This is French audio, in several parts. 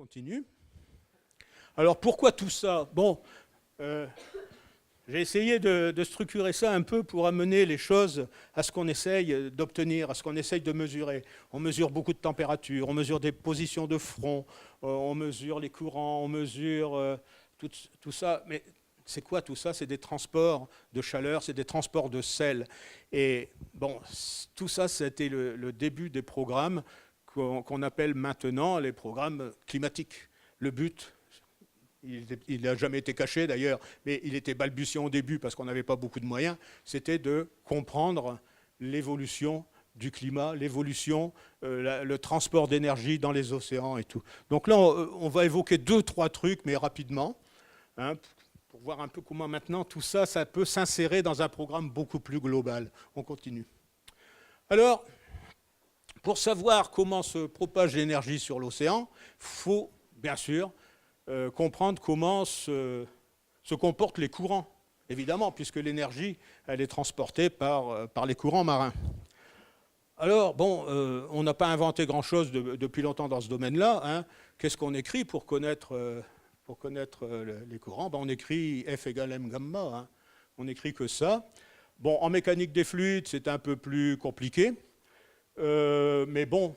continue. Alors pourquoi tout ça? Bon, j'ai essayé de structurer ça un peu pour amener les choses à ce qu'on essaye d'obtenir, à ce qu'on essaye de mesurer. On mesure beaucoup de température, on mesure des positions de front, on mesure les courants, on mesure tout ça. Mais c'est quoi tout ça? C'est des transports de chaleur, c'est des transports de sel. Et bon, tout ça, c'était le début des programmes qu'on appelle maintenant les programmes climatiques. Le but, il n'a jamais été caché d'ailleurs, mais il était balbutiant au début parce qu'on n'avait pas beaucoup de moyens, c'était de comprendre l'évolution du climat, l'évolution, le transport d'énergie dans les océans et tout. Donc là, on va évoquer 2-3 trucs, mais rapidement, hein, pour voir un peu comment maintenant tout ça, ça peut s'insérer dans un programme beaucoup plus global. On continue. Alors, pour savoir comment se propage l'énergie sur l'océan, il faut bien sûr comprendre comment se comportent les courants, évidemment, puisque l'énergie, elle est transportée par les courants marins. Alors, bon, on n'a pas inventé grand-chose depuis longtemps dans ce domaine-là. Hein. Qu'est-ce qu'on écrit pour connaître les courants? Ben, on écrit F égale m gamma. Hein. On n'écrit que ça. Bon, en mécanique des fluides, c'est un peu plus compliqué. Mais bon,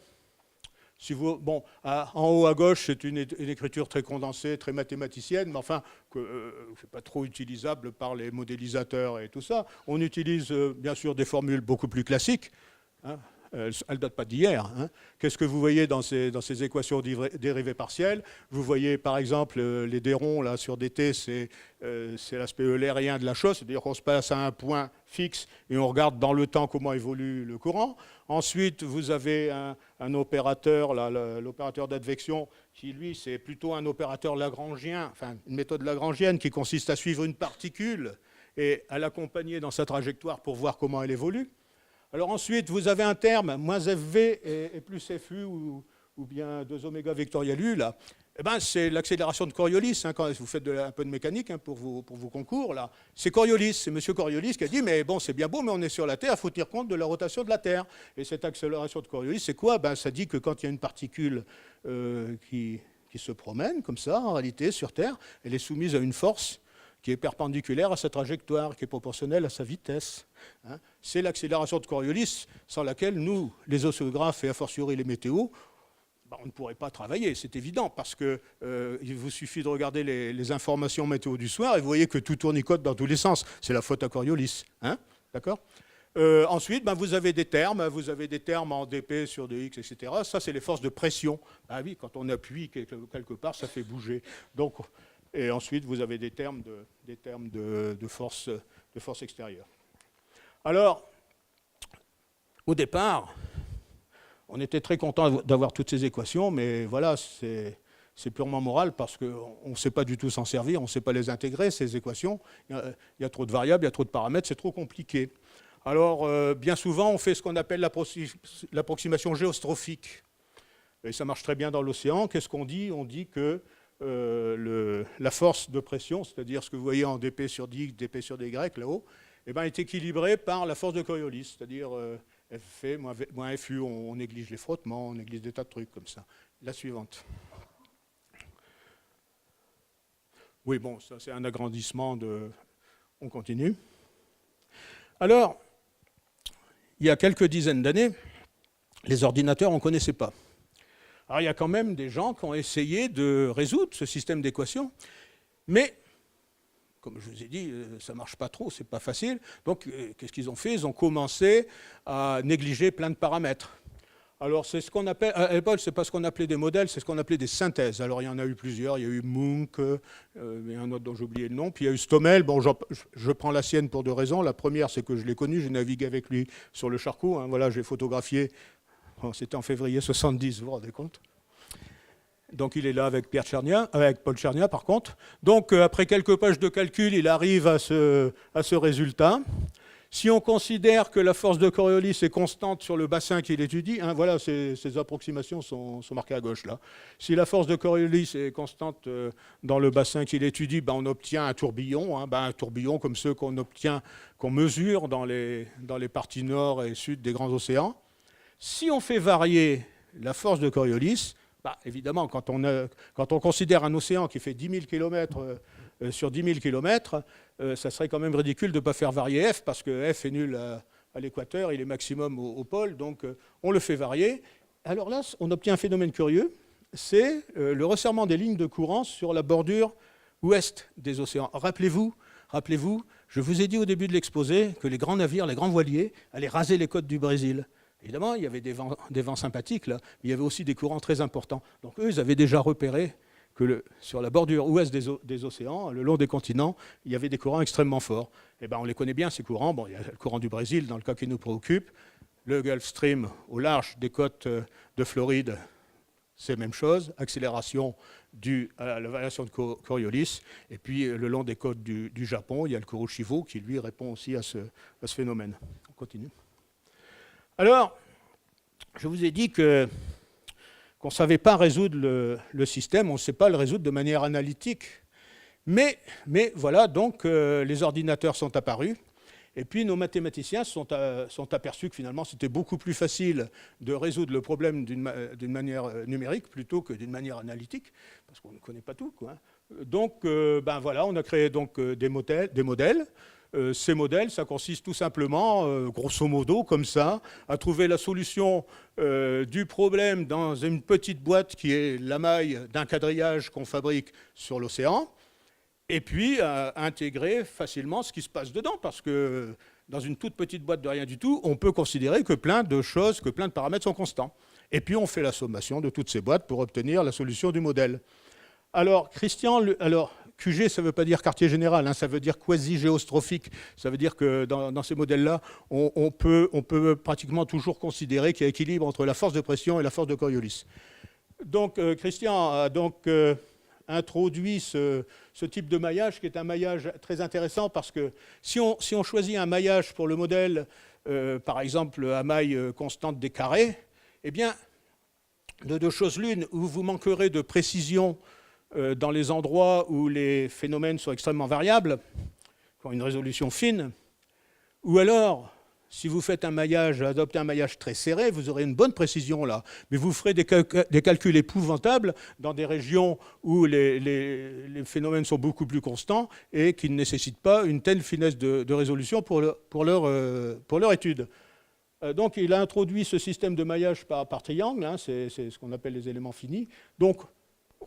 en haut à gauche, c'est une écriture très condensée, très mathématicienne, mais enfin, c'est pas trop utilisable par les modélisateurs et tout ça. On utilise bien sûr des formules beaucoup plus classiques. Hein. Elles ne datent pas d'hier. Hein. Qu'est-ce que vous voyez dans ces équations dérivées partielles? Vous voyez par exemple les dérons là, sur dt, c'est l'aspect eulérien de la chose, c'est-à-dire qu'on se passe à un point fixe et on regarde dans le temps comment évolue le courant. Ensuite, vous avez un opérateur, l'opérateur d'advection, qui lui, c'est plutôt un opérateur lagrangien, enfin une méthode lagrangienne qui consiste à suivre une particule et à l'accompagner dans sa trajectoire pour voir comment elle évolue. Alors ensuite, vous avez un terme, moins FV et plus FU, ou bien 2 oméga vectoriel U, là. Eh ben, c'est l'accélération de Coriolis, hein, quand vous faites un peu de mécanique hein, pour vos concours. Là. C'est Coriolis, c'est M. Coriolis qui a dit, mais bon, c'est bien beau, mais on est sur la Terre, il faut tenir compte de la rotation de la Terre. Et cette accélération de Coriolis, c'est quoi? Ben, ça dit que quand il y a une particule qui se promène, comme ça, en réalité, sur Terre, elle est soumise à une force qui est perpendiculaire à sa trajectoire, qui est proportionnelle à sa vitesse. Hein. C'est l'accélération de Coriolis sans laquelle nous, les océanographes et a fortiori les météos, on ne pourrait pas travailler, c'est évident, parce qu'il vous suffit de regarder les informations météo du soir et vous voyez que tout tournicote dans tous les sens. C'est la faute à Coriolis. Hein, d'accord? Ensuite, vous avez des termes en dp sur dx, etc. Ça, c'est les forces de pression. Ah oui, quand on appuie quelque part, ça fait bouger. Donc, et ensuite, vous avez des termes de force extérieure. Alors, au départ, on était très content d'avoir toutes ces équations, mais voilà, c'est purement moral parce qu'on ne sait pas du tout s'en servir, on ne sait pas les intégrer, ces équations. Il y a trop de variables, il y a trop de paramètres, c'est trop compliqué. Alors, bien souvent, on fait ce qu'on appelle l'approximation géostrophique. Et ça marche très bien dans l'océan. Qu'est-ce qu'on dit? On dit que la force de pression, c'est-à-dire ce que vous voyez en dp sur dx, dp sur dy là-haut, est équilibrée par la force de Coriolis, c'est-à-dire F moins FU, on néglige les frottements, on néglige des tas de trucs comme ça. La suivante. Oui, bon, ça c'est un agrandissement de... On continue. Alors, il y a quelques dizaines d'années, les ordinateurs, on ne connaissait pas. Alors, il y a quand même des gens qui ont essayé de résoudre ce système d'équations, mais, comme je vous ai dit, ça ne marche pas trop, ce n'est pas facile. Donc, qu'est-ce qu'ils ont fait? Ils ont commencé à négliger plein de paramètres. Alors, c'est ce qu'on appelle, à l'époque, ce n'est pas ce qu'on appelait des modèles, c'est ce qu'on appelait des synthèses. Alors, il y en a eu plusieurs. Il y a eu Munk, il y a un autre dont j'ai oublié le nom. Puis il y a eu Stommel. Bon, je prends la sienne pour 2 raisons. La première, c'est que je l'ai connu. J'ai navigué avec lui sur le Charcot. Hein. Voilà, j'ai photographié. Bon, c'était en février 70, vous vous rendez compte? Donc il est là avec Paul Tchernia par contre. Donc après quelques pages de calcul, il arrive à ce résultat. Si on considère que la force de Coriolis est constante sur le bassin qu'il étudie, hein, voilà, ces approximations sont marquées à gauche là. Si la force de Coriolis est constante dans le bassin qu'il étudie, on obtient un tourbillon, hein, un tourbillon comme ceux qu'on mesure dans les parties nord et sud des grands océans. Si on fait varier la force de Coriolis, Bah, évidemment, quand on considère un océan qui fait 10 000 km sur 10 000 km, ça serait quand même ridicule de ne pas faire varier F, parce que F est nul à l'équateur, il est maximum au pôle, donc on le fait varier. Alors là, on obtient un phénomène curieux, c'est le resserrement des lignes de courant sur la bordure ouest des océans. Rappelez-vous, je vous ai dit au début de l'exposé que les grands navires, les grands voiliers, allaient raser les côtes du Brésil. Évidemment, il y avait des vents sympathiques, là, mais il y avait aussi des courants très importants. Donc eux, ils avaient déjà repéré que sur la bordure ouest des océans, le long des continents, il y avait des courants extrêmement forts. Eh ben, on les connaît bien, ces courants. Bon, il y a le courant du Brésil, dans le cas qui nous préoccupe. Le Gulf Stream, au large des côtes de Floride, c'est la même chose. Accélération due à la variation de Coriolis. Et puis, le long des côtes du Japon, il y a le Kuroshio qui, lui, répond aussi à ce phénomène. On continue. Alors, je vous ai dit qu'on ne savait pas résoudre le système, on ne sait pas le résoudre de manière analytique. Mais voilà, donc les ordinateurs sont apparus. Et puis nos mathématiciens sont aperçus que finalement c'était beaucoup plus facile de résoudre le problème d'une manière numérique plutôt que d'une manière analytique, parce qu'on ne connaît pas tout, quoi. Donc ben voilà, on a créé donc des modèles. Ces modèles, ça consiste tout simplement, grosso modo, comme ça, à trouver la solution du problème dans une petite boîte qui est la maille d'un quadrillage qu'on fabrique sur l'océan, et puis à intégrer facilement ce qui se passe dedans, parce que dans une toute petite boîte de rien du tout, on peut considérer que plein de paramètres sont constants. Et puis on fait la sommation de toutes ces boîtes pour obtenir la solution du modèle. Alors, QG, ça ne veut pas dire quartier général, hein, ça veut dire quasi-géostrophique. Ça veut dire que dans ces modèles-là, on peut pratiquement toujours considérer qu'il y a équilibre entre la force de pression et la force de Coriolis. Donc, Christian a donc introduit ce type de maillage, qui est un maillage très intéressant, parce que si on choisit un maillage pour le modèle, par exemple à maille constante des carrés, eh bien, de deux choses l'une, où vous manquerez de précision dans les endroits où les phénomènes sont extrêmement variables, qui ont une résolution fine, ou alors, si vous faites adoptez un maillage très serré, vous aurez une bonne précision là, mais vous ferez des calculs épouvantables dans des régions où les phénomènes sont beaucoup plus constants et qui ne nécessitent pas une telle finesse de résolution pour leur étude. Donc, il a introduit ce système de maillage par triangle, hein, c'est ce qu'on appelle les éléments finis. Donc,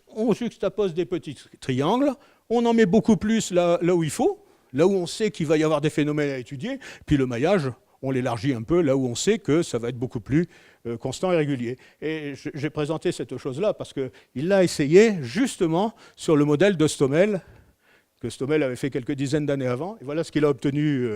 on juxtapose des petits triangles, on en met beaucoup plus là où il faut, là où on sait qu'il va y avoir des phénomènes à étudier, puis le maillage, on l'élargit un peu là où on sait que ça va être beaucoup plus constant et régulier. Et j'ai présenté cette chose-là parce qu'il l'a essayé justement sur le modèle de Stommel, que Stommel avait fait quelques dizaines d'années avant. Et voilà ce qu'il a obtenu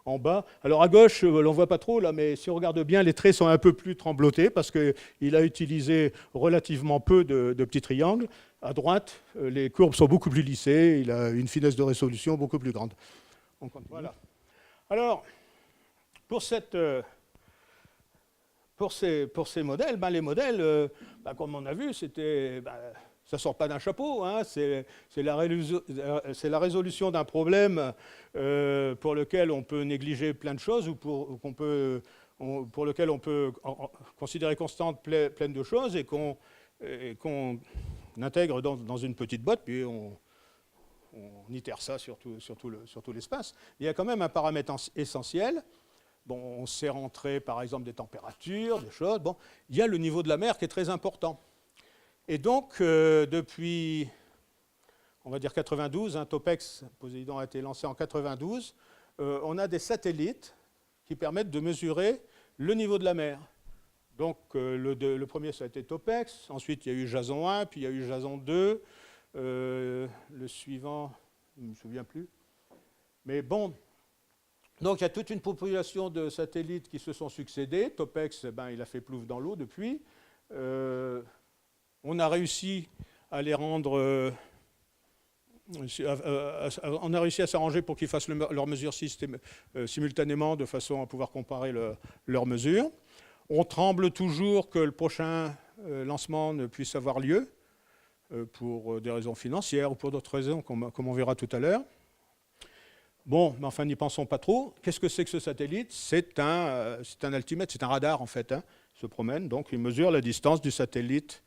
en bas. Alors à gauche, on ne voit pas trop là, mais si on regarde bien, les traits sont un peu plus tremblotés parce qu'il a utilisé relativement peu de petits triangles. À droite, les courbes sont beaucoup plus lissées, il a une finesse de résolution beaucoup plus grande. Voilà. Alors, pour ces modèles, les modèles, comme on a vu, c'était... ça ne sort pas d'un chapeau, hein, c'est la résolution d'un problème pour lequel on peut négliger plein de choses ou pour lequel on peut considérer constante plein de choses et qu'on intègre dans une petite boîte, puis on itère ça sur tout l'espace. Il y a quand même un paramètre essentiel. Bon, on sait rentrer, par exemple, des températures, des choses. Bon, il y a le niveau de la mer qui est très important. Et donc, depuis, on va dire 92, Topex, Poséidon a été lancé en 92, on a des satellites qui permettent de mesurer le niveau de la mer. Donc, le premier, ça a été Topex, ensuite il y a eu Jason 1, puis il y a eu Jason 2, le suivant, je ne me souviens plus. Mais bon, donc il y a toute une population de satellites qui se sont succédés. Topex, il a fait plouf dans l'eau depuis. On a réussi à les rendre... on a réussi à s'arranger pour qu'ils fassent leurs mesures simultanément de façon à pouvoir comparer leurs mesures. On tremble toujours que le prochain lancement ne puisse avoir lieu pour des raisons financières ou pour d'autres raisons, comme on verra tout à l'heure. Bon, mais enfin, n'y pensons pas trop. Qu'est-ce que c'est que ce satellite? C'est un altimètre, c'est un radar en fait. Hein. Il se promène, donc il mesure la distance du satellite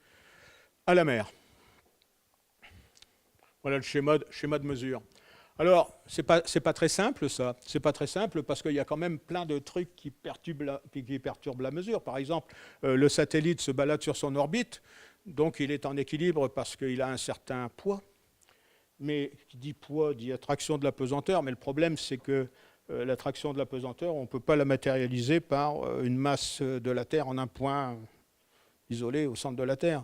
à la mer. Voilà le schéma de mesure. Alors, c'est pas très simple, ça. C'est pas très simple parce qu'il y a quand même plein de trucs qui perturbent la mesure. Par exemple, le satellite se balade sur son orbite, donc il est en équilibre parce qu'il a un certain poids. Mais qui dit poids dit attraction de la pesanteur, mais le problème, c'est que l'attraction de la pesanteur, on ne peut pas la matérialiser par une masse de la Terre en un point isolé au centre de la Terre.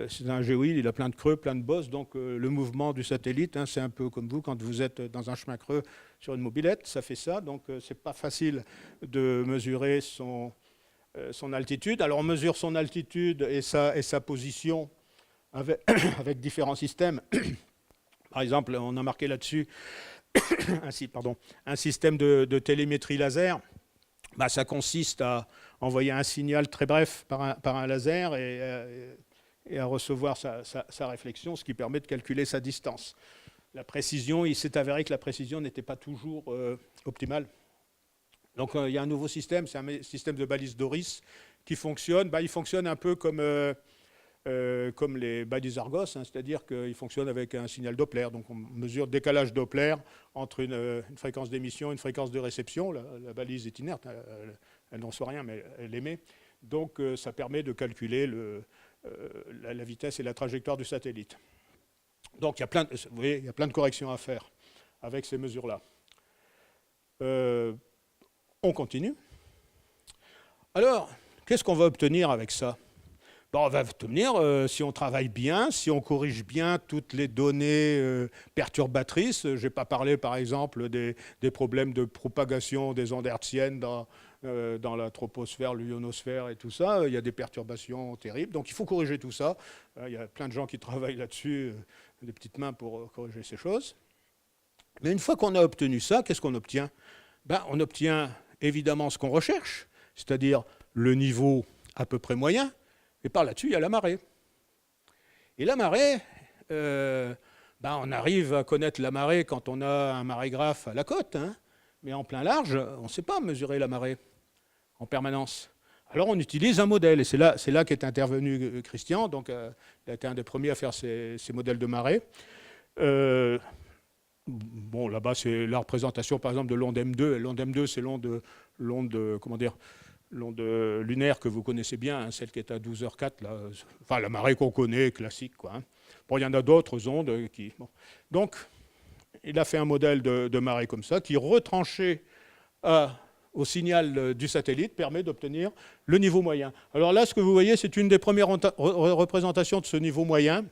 C'est un géoïde, il a plein de creux, plein de bosses, donc le mouvement du satellite, c'est un peu comme vous, quand vous êtes dans un chemin creux sur une mobilette, ça fait ça, donc c'est pas facile de mesurer son altitude. Alors on mesure son altitude et sa position avec différents systèmes. Par exemple, on a marqué là-dessus un système de télémétrie laser. Bah, ça consiste à envoyer un signal très bref par un laser et à recevoir sa réflexion, ce qui permet de calculer sa distance. La précision, il s'est avéré que la précision n'était pas toujours optimale. Donc il y a un nouveau système, c'est un système de balises Doris qui fonctionne. Bah, il fonctionne un peu comme les balises Argos, c'est-à-dire qu'il fonctionne avec un signal Doppler. Donc on mesure le décalage Doppler entre une fréquence d'émission et une fréquence de réception. La balise est inerte, elle n'en reçoit rien, mais elle émet. Donc ça permet de calculer la vitesse et la trajectoire du satellite. Donc vous voyez, il y a plein de corrections à faire avec ces mesures-là. On continue. Alors, qu'est-ce qu'on va obtenir avec ça? On va obtenir, si on travaille bien, si on corrige bien toutes les données perturbatrices. Je n'ai pas parlé, par exemple, des problèmes de propagation des ondes hertziennes dans la troposphère, l'ionosphère et tout ça. Il y a des perturbations terribles. Donc il faut corriger tout ça. Il y a plein de gens qui travaillent là-dessus, des petites mains pour corriger ces choses. Mais une fois qu'on a obtenu ça, qu'est-ce qu'on obtient? On obtient évidemment ce qu'on recherche, c'est-à-dire le niveau à peu près moyen. Et par là-dessus, il y a la marée. Et la marée, on arrive à connaître la marée quand on a un marégraphe à la côte, mais en plein large, on ne sait pas mesurer la marée en permanence. Alors on utilise un modèle, et c'est là qu'est intervenu Christian, donc il a été un des premiers à faire ces modèles de marée. Là-bas, c'est la représentation, par exemple, de l'onde M2. L'onde M2, c'est l'onde lunaire que vous connaissez bien, celle qui est à 12h04, là, enfin la marée qu'on connaît, classique, quoi. Bon, il y en a d'autres ondes qui... Bon. Donc, il a fait un modèle de marée comme ça, qui, retranché au signal du satellite, permet d'obtenir le niveau moyen. Alors là, ce que vous voyez, c'est une des premières représentations de ce niveau moyen,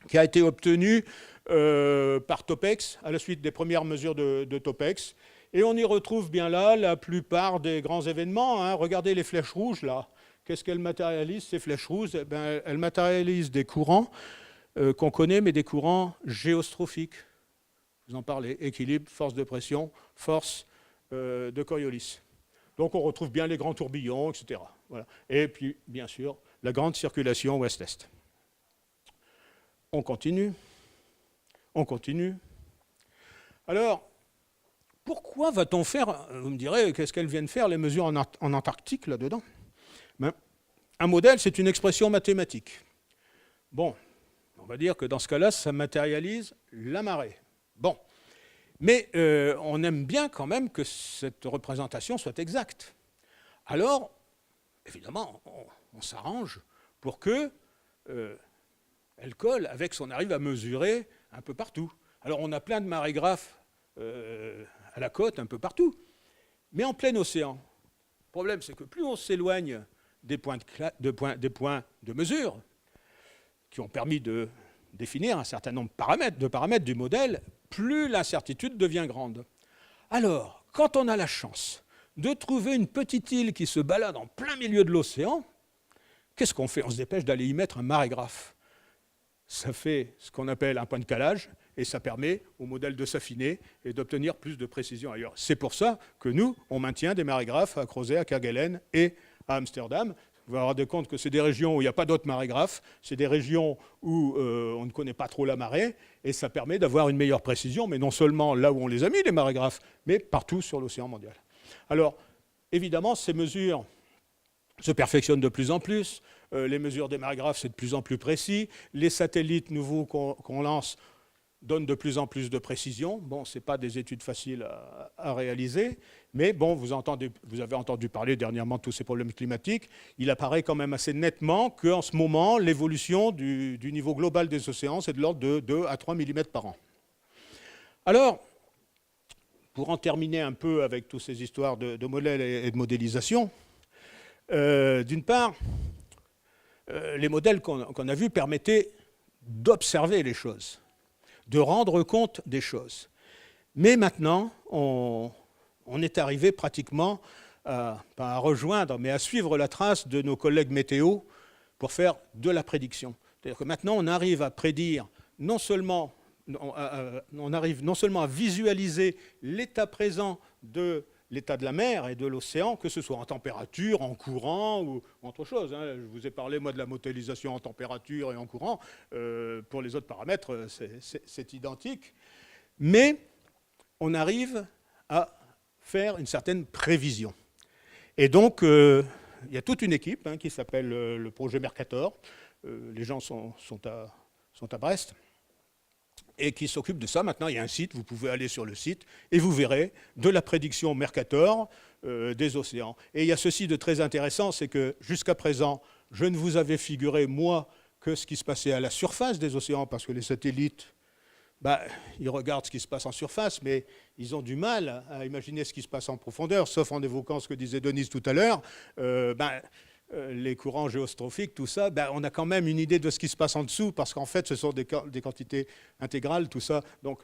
qui a été obtenue par Topex, à la suite des premières mesures de Topex. Et on y retrouve bien là la plupart des grands événements. Regardez les flèches rouges, là. Qu'est-ce qu'elles matérialisent, ces flèches rouges? Elles matérialisent des courants qu'on connaît, mais des courants géostrophiques. Vous en parlez, équilibre, force de pression, force de Coriolis. Donc on retrouve bien les grands tourbillons, etc. Voilà. Et puis, bien sûr, la grande circulation ouest-est. On continue. On continue. Alors, pourquoi va-t-on faire, vous me direz, qu'est-ce qu'elles viennent faire, les mesures en Antarctique, là-dedans? Un modèle, c'est une expression mathématique. Bon, on va dire que dans ce cas-là, ça matérialise la marée. Bon, mais on aime bien quand même que cette représentation soit exacte. Alors, évidemment, on s'arrange pour que elle colle avec ce qu'on arrive à mesurer un peu partout. Alors, on a plein de marégraphes à la côte, un peu partout, mais en plein océan. Le problème, c'est que plus on s'éloigne des points de mesure qui ont permis de définir un certain nombre de paramètres du modèle, plus l'incertitude devient grande. Alors, quand on a la chance de trouver une petite île qui se balade en plein milieu de l'océan, qu'est-ce qu'on fait? On se dépêche d'aller y mettre un marégraphe. Ça fait ce qu'on appelle un point de calage, et ça permet au modèle de s'affiner et d'obtenir plus de précision ailleurs. C'est pour ça que nous, on maintient des marégraphes à Crozet, à Kerguelen et à Amsterdam. Vous vous rendez compte que c'est des régions où il n'y a pas d'autres marégraphes, c'est des régions où on ne connaît pas trop la marée, et ça permet d'avoir une meilleure précision, mais non seulement là où on les a mis, les marégraphes, mais partout sur l'océan mondial. Alors, évidemment, ces mesures se perfectionne de plus en plus. Les mesures des marégraphes, c'est de plus en plus précis. Les satellites nouveaux qu'on lance donnent de plus en plus de précision. Bon, ce n'est pas des études faciles à réaliser, mais bon, vous avez entendu parler dernièrement de tous ces problèmes climatiques. Il apparaît quand même assez nettement qu'en ce moment, l'évolution du niveau global des océans, c'est de l'ordre de 2 à 3 mm par an. Alors, pour en terminer un peu avec toutes ces histoires de modèles et de modélisation, d'une part, les modèles qu'on a vus permettaient d'observer les choses, de rendre compte des choses. Mais maintenant, on est arrivé pratiquement, pas à rejoindre, mais à suivre la trace de nos collègues météo pour faire de la prédiction. C'est-à-dire que maintenant, on arrive à prédire on arrive non seulement à visualiser l'état présent de l'état de la mer et de l'océan, que ce soit en température, en courant ou autre chose. Je vous ai parlé, moi, de la modélisation en température et en courant. Pour les autres paramètres, c'est identique. Mais on arrive à faire une certaine prévision. Et donc, il y a toute une équipe qui s'appelle le projet Mercator. Les gens sont à Brest. Et qui s'occupe de ça. Maintenant, il y a un site, vous pouvez aller sur le site et vous verrez de la prédiction Mercator des océans. Et il y a ceci de très intéressant, c'est que jusqu'à présent, je ne vous avais figuré, moi, que ce qui se passait à la surface des océans, parce que les satellites, ils regardent ce qui se passe en surface, mais ils ont du mal à imaginer ce qui se passe en profondeur, sauf en évoquant ce que disait Denise tout à l'heure. Les courants géostrophiques, tout ça, on a quand même une idée de ce qui se passe en dessous, parce qu'en fait, ce sont des quantités intégrales, tout ça. Donc,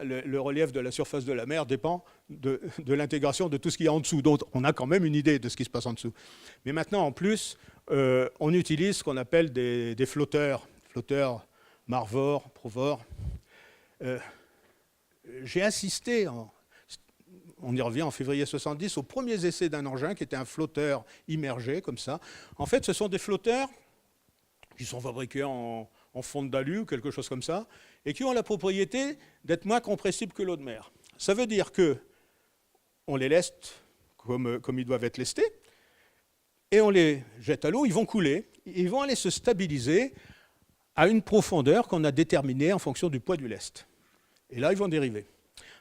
le relief de la surface de la mer dépend de l'intégration de tout ce qu'il y a en dessous. Donc, on a quand même une idée de ce qui se passe en dessous. Mais maintenant, en plus, on utilise ce qu'on appelle des flotteurs Marvor, Provor. J'ai assisté on y revient en février 70, aux premiers essais d'un engin qui était un flotteur immergé, comme ça. En fait, ce sont des flotteurs qui sont fabriqués en fonte d'alu ou quelque chose comme ça, et qui ont la propriété d'être moins compressibles que l'eau de mer. Ça veut dire qu'on les leste comme ils doivent être lestés, et on les jette à l'eau, ils vont couler, ils vont aller se stabiliser à une profondeur qu'on a déterminée en fonction du poids du lest. Et là, ils vont dériver.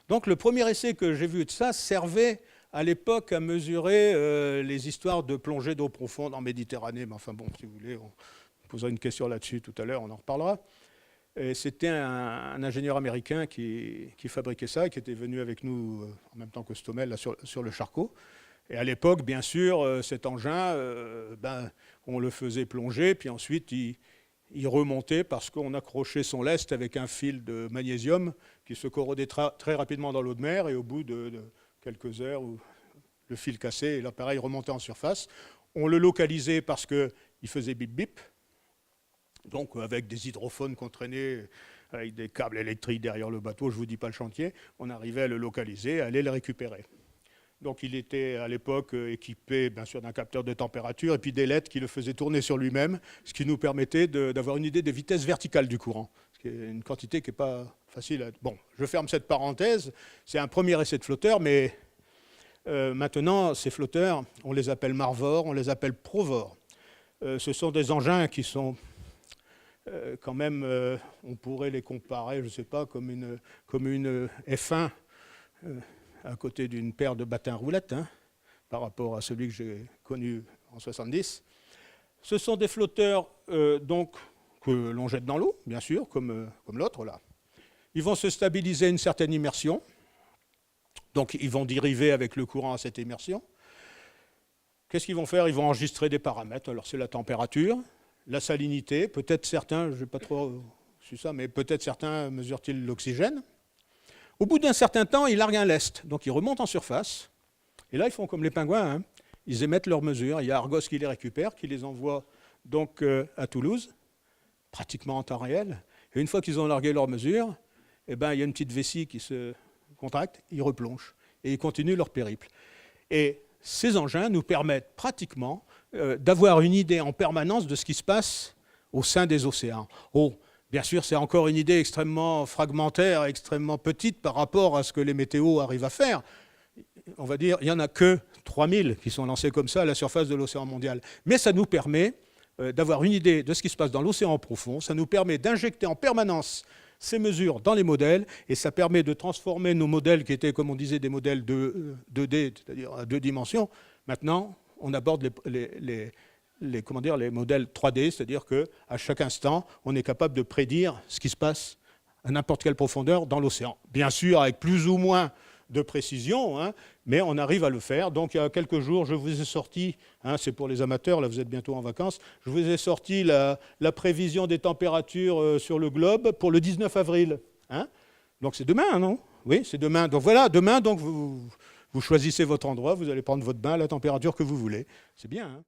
Donc le premier essai que j'ai vu de ça servait à l'époque à mesurer les histoires de plongée d'eau profonde en Méditerranée. Mais enfin bon, si vous voulez, on posera une question là-dessus tout à l'heure, on en reparlera. C'était un ingénieur américain qui fabriquait ça, et qui était venu avec nous en même temps que Stommel là, sur le Charcot. Et à l'époque, bien sûr, cet engin, on le faisait plonger, puis ensuite il remontait parce qu'on accrochait son lest avec un fil de magnésium qui se corrodait très rapidement dans l'eau de mer, et au bout de quelques heures, le fil cassé et l'appareil remontait en surface. On le localisait parce qu'il faisait bip-bip, donc avec des hydrophones qu'on traînait avec des câbles électriques derrière le bateau, je ne vous dis pas le chantier, on arrivait à le localiser, à aller le récupérer. Donc il était à l'époque équipé bien sûr d'un capteur de température et puis des LED qui le faisaient tourner sur lui-même, ce qui nous permettait d'avoir une idée des vitesses verticales du courant, ce qui est une quantité qui n'est pas facile à... Bon, je ferme cette parenthèse, c'est un premier essai de flotteur, mais maintenant ces flotteurs, on les appelle Marvor, on les appelle Provor. Ce sont des engins qui sont quand même, on pourrait les comparer, je ne sais pas, comme une F1 à côté d'une paire de battins roulettes, par rapport à celui que j'ai connu en 70. Ce sont des flotteurs donc, que l'on jette dans l'eau, bien sûr, comme l'autre là. Ils vont se stabiliser à une certaine immersion, donc ils vont dériver avec le courant à cette immersion. Qu'est-ce qu'ils vont faire? Ils vont enregistrer des paramètres. Alors c'est la température, la salinité, peut-être certains, je n'ai pas trop su ça, mais peut-être certains mesurent-ils l'oxygène. Au bout d'un certain temps, ils larguent un lest, donc ils remontent en surface, et là ils font comme les pingouins, ils émettent leurs mesures, il y a Argos qui les récupère, qui les envoie donc à Toulouse, pratiquement en temps réel, et une fois qu'ils ont largué leurs mesures, il y a une petite vessie qui se contracte, ils replongent, et ils continuent leur périple. Et ces engins nous permettent pratiquement d'avoir une idée en permanence de ce qui se passe au sein des océans. Bien sûr, c'est encore une idée extrêmement fragmentaire, extrêmement petite par rapport à ce que les météos arrivent à faire. On va dire, il n'y en a que 3000 qui sont lancés comme ça à la surface de l'océan mondial. Mais ça nous permet d'avoir une idée de ce qui se passe dans l'océan profond, ça nous permet d'injecter en permanence ces mesures dans les modèles, et ça permet de transformer nos modèles qui étaient, comme on disait, des modèles 2D, c'est-à-dire à 2 dimensions. Maintenant, on aborde les modèles 3D, c'est-à-dire qu'à chaque instant, on est capable de prédire ce qui se passe à n'importe quelle profondeur dans l'océan. Bien sûr, avec plus ou moins de précision, hein, mais on arrive à le faire. Donc il y a quelques jours, je vous ai sorti, hein, c'est pour les amateurs, là vous êtes bientôt en vacances, je vous ai sorti la prévision des températures sur le globe pour le 19 avril. Hein. Donc c'est demain, non? Oui, c'est demain. Donc voilà, demain, donc vous choisissez votre endroit, vous allez prendre votre bain à la température que vous voulez. C'est bien, hein.